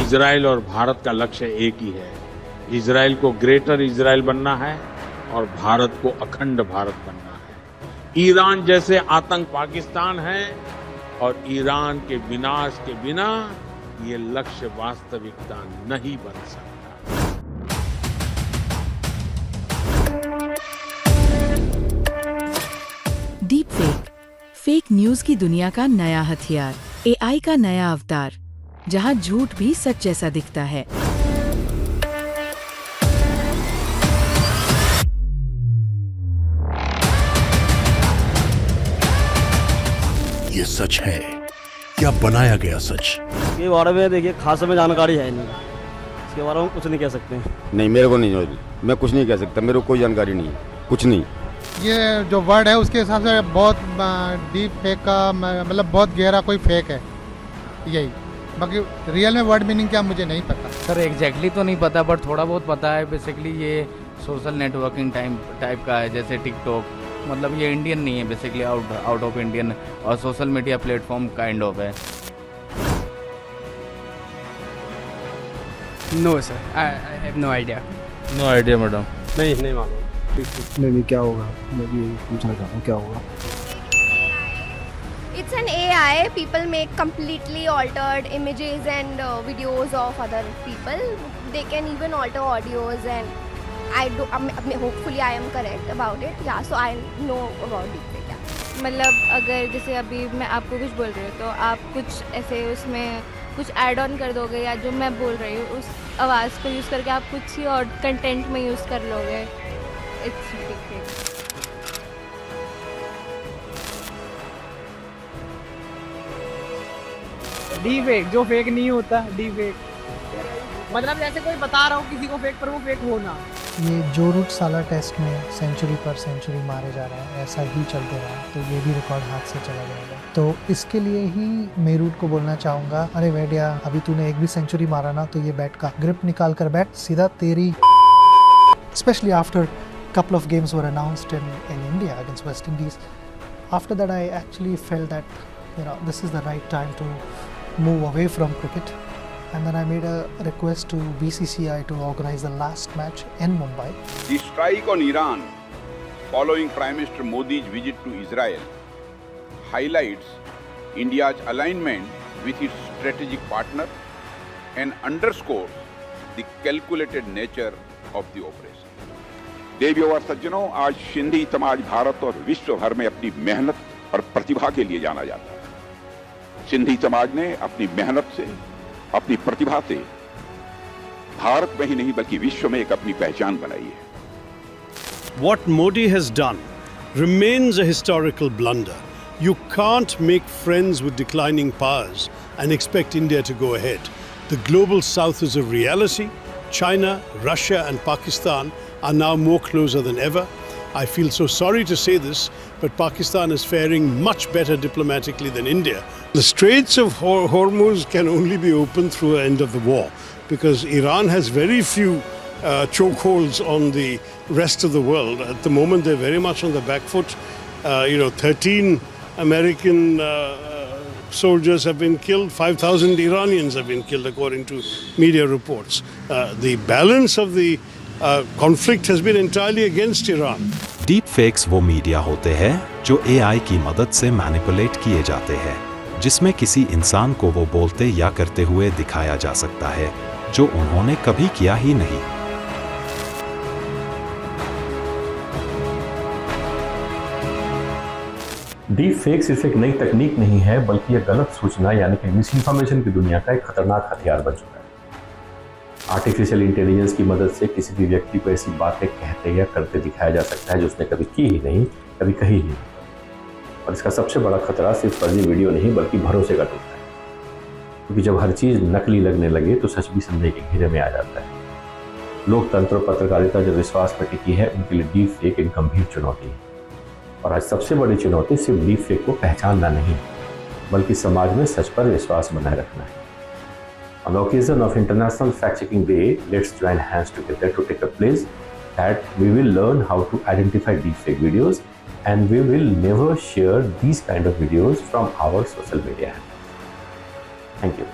Israel और भारत का लक्ष्य एक ही है। इजराइल को ग्रेटर इजराइल बनना है और भारत को अखंड भारत बनना है। ईरान जैसे आतंक पाकिस्तान है और ईरान के विनाश के बिना ये लक्ष्य वास्तविकता नहीं बन सकता। डीप फेक न्यूज की दुनिया का नया हथियार, एआई का नया अवतार, जहां झूठ भी सच जैसा दिखता है। ये सच है या बनाया गया सच? के बारे में देखिए खास हमें जानकारी है नहीं, इसके बारे में कुछ नहीं कह सकते। नहीं, मेरे को नहीं, मैं कुछ नहीं कह सकता, मेरे को कोई जानकारी नहीं है, कुछ नहीं। ये जो वर्ड है उसके हिसाब से बहुत डीप फेक का मतलब बहुत गहरा कोई फेक है यही, बाकी रियल में वर्ड मीनिंग क्या मुझे नहीं पता। सर एग्जैक्टली तो नहीं पता, बट थोड़ा बहुत पता है। बेसिकली ये सोशल नेटवर्किंग टाइप का है, जैसे टिकटॉक, मतलब ये इंडियन नहीं है, बेसिकली आउट ऑफ इंडियन और social media platform kind of है। No sir, I have no idea. No idea madam. नहीं मालूम। नहीं, क्या होगा, मैं भी पूछना चाहता हूँ क्या होगा। It's an AI. People make completely altered images and videos of other people. They can even alter audios and hopefully I am correct about it. Yeah, so I know about deepfake. मतलब अगर जैसे अभी मैं आपको कुछ बोल रही हूँ तो आप कुछ ऐसे उसमें कुछ ऐड ऑन कर दोगे, या जो मैं बोल रही हूँ उस आवाज़ को यूज़ करके आप कुछ ही और कंटेंट में यूज़ कर लोगे। It's different. डीफेक जो फेक नहीं होता, डीफेक मतलब जैसे कोई बता रहा हो किसी को फेक, पर वो फेक होना। ये जो रूट साला टेस्ट में सेंचुरी पर सेंचुरी मारे जा रहे हैं, ऐसा ही चलते रहा तो ये भी रिकॉर्ड हाथ से चला जाएगा। तो इसके लिए ही मैं रूट को बोलना चाहूँगा, अरे वेडिया, अभी तूने एक भी सेंचुरी मारा ना तो ये बैट का ग्रिप निकाल कर बैठ सीधा तेरी। Specially after couple of games were announced in India against West Indies. After that I actually felt that this is the right time to move away from cricket, and then I made a request to BCCI to organize the last match in Mumbai. The strike on Iran following Prime Minister Modi's visit to Israel highlights India's alignment with its strategic partner and underscores the calculated nature of the operation. देवी और सज्जनों, आज सिंधी समाज भारत और विश्व भर में अपनी मेहनत और प्रतिभा के लिए जाना जाता है। सिंधी समाज ने अपनी मेहनत से, अपनी प्रतिभा से भारत में ही नहीं बल्कि विश्व में एक अपनी पहचान बनाई है। What Modi has done remains a historical blunder. You can't make friends with declining powers and expect India to go ahead. The global south is a reality. China, Russia and Pakistan are now more closer than ever. I feel so sorry to say this, but Pakistan is faring much better diplomatically than India. The Straits of Hormuz can only be opened through the end of the war, because Iran has very few chokeholds on the rest of the world. At the moment, they're very much on the back foot. 13 American soldiers have been killed, 5,000 Iranians have been killed, according to media reports. The balance of the conflict has been entirely against Iran. Deep fakes वो media होते हैं जो AI की मदद से manipulate किए जाते हैं, जिसमें किसी इंसान को वो बोलते या करते हुए दिखाया जा सकता है जो उन्होंने कभी किया ही नहीं। डीप फेक सिर्फ एक नई तकनीक नहीं है, बल्कि यह गलत सूचना यानी कि मिस इन्फॉर्मेशन की दुनिया का एक खतरनाक हथियार बन चुका है। आर्टिफिशियल इंटेलिजेंस की मदद से किसी भी व्यक्ति को ऐसी बातें कहते या करते दिखाया जा सकता है जो उसने कभी की ही नहीं, कभी कही ही नहीं। और इसका सबसे बड़ा खतरा सिर्फ फर्जी वीडियो नहीं बल्कि भरोसे का टूटना है, क्योंकि जब हर चीज़ नकली लगने लगे तो सच भी संदेह के घेरे में आ जाता है। लोकतंत्र और पत्रकारिता जो विश्वास पर टिकी है, उनके लिए डीप फेक एक गंभीर चुनौती है। और आज सबसे बड़ी चुनौती सिर्फ डीप फेक को पहचानना नहीं, बल्कि समाज में सच पर विश्वास बनाए रखना है। On the occasion of International Fact-Checking Day, let's join hands together to take a pledge that we will learn how to identify deepfake videos, and we will never share these kind of videos from our social media. Thank you.